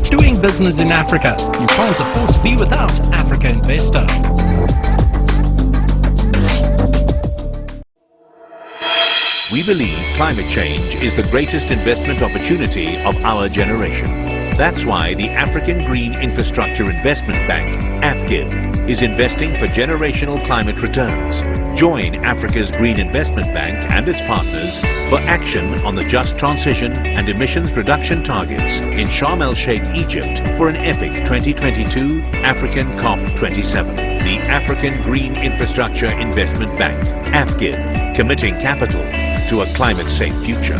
Doing business in Africa. You can't afford to be without Africa Investor. We believe climate change is the greatest investment opportunity of our generation. That's why the African Green Infrastructure Investment Bank, AFGIB, is investing for generational climate returns. Join Africa's Green Investment Bank and its partners for action on the just transition and emissions reduction targets in Sharm el-Sheikh, Egypt for an epic 2022 African COP27. The African Green Infrastructure Investment Bank, AFGIB, committing capital to a climate-safe future.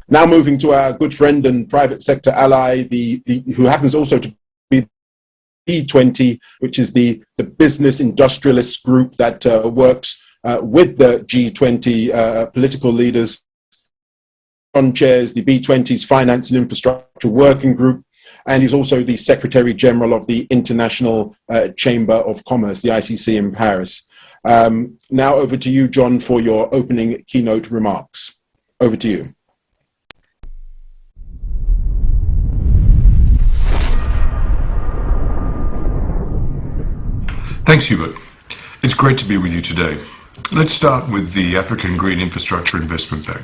Now moving to our good friend and private sector ally, who happens also to be P20, which is the business industrialist group that works with the G20 political leaders. John chairs the B20's Finance and Infrastructure Working Group, and he's also the Secretary General of the International Chamber of Commerce, the ICC in Paris. Now over to you, John, for your opening keynote remarks. Over to you. Thanks, Hubert. It's great to be with you today. Let's start with the African Green Infrastructure Investment Bank.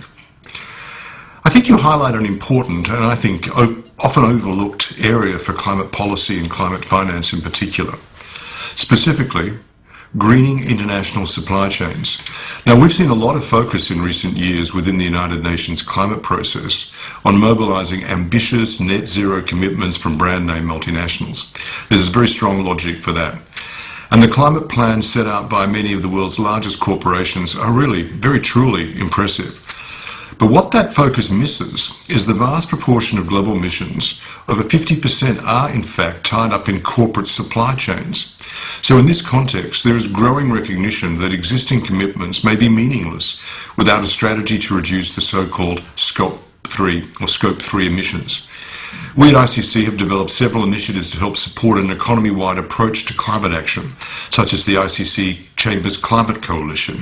I think you highlight an important and I think often overlooked area for climate policy and climate finance in particular. Specifically, greening international supply chains. Now, we've seen a lot of focus in recent years within the United Nations climate process on mobilizing ambitious net zero commitments from brand name multinationals. There's a very strong logic for that. And the climate plans set out by many of the world's largest corporations are really very truly impressive. But what that focus misses is the vast proportion of global emissions, over 50% are in fact tied up in corporate supply chains. So in this context, there is growing recognition that existing commitments may be meaningless without a strategy to reduce the so-called Scope 3 emissions. We at ICC have developed several initiatives to help support an economy-wide approach to climate action, such as the ICC Chambers Climate Coalition,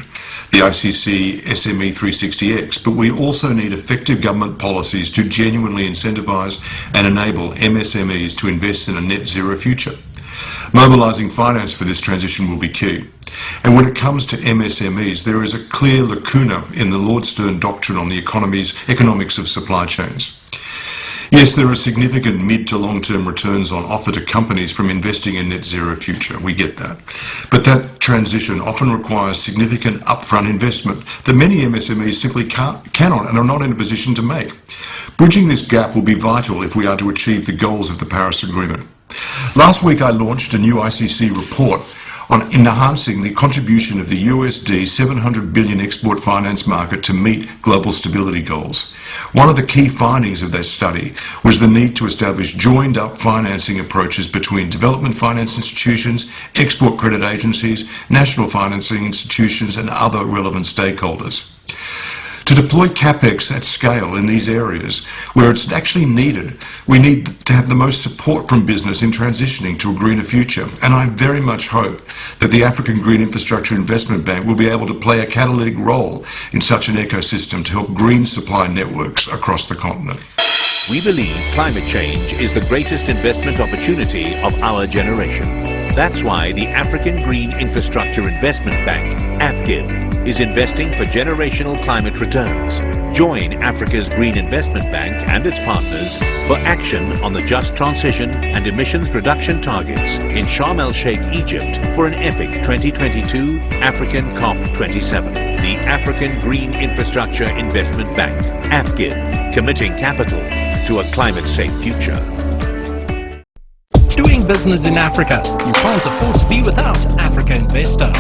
the ICC SME 360X, but we also need effective government policies to genuinely incentivise and enable MSMEs to invest in a net zero future. Mobilising finance for this transition will be key. And when it comes to MSMEs, there is a clear lacuna in the Lord Stern doctrine on the economics of supply chains. Yes, there are significant mid to long-term returns on offer to companies from investing in net zero future. We get that. But that transition often requires significant upfront investment that many MSMEs simply cannot and are not in a position to make. Bridging this gap will be vital if we are to achieve the goals of the Paris Agreement. Last week I launched a new ICC report on enhancing the contribution of the USD 700 billion export finance market to meet global stability goals. One of the key findings of that study was the need to establish joined-up financing approaches between development finance institutions, export credit agencies, national financing institutions and other relevant stakeholders. To deploy CapEx at scale in these areas where it's actually needed, we need to have the most support from business in transitioning to a greener future. And I very much hope that the African Green Infrastructure Investment Bank will be able to play a catalytic role in such an ecosystem to help green supply networks across the continent. We believe climate change is the greatest investment opportunity of our generation. That's why the African Green Infrastructure Investment Bank, AFGIB, is investing for generational climate returns. Join Africa's Green Investment Bank and its partners for action on the just transition and emissions reduction targets in Sharm el-Sheikh, Egypt for an epic 2022 African COP27. The African Green Infrastructure Investment Bank, AFGIB, committing capital to a climate-safe future. Doing business in Africa. You can't afford to be without Africa Investor.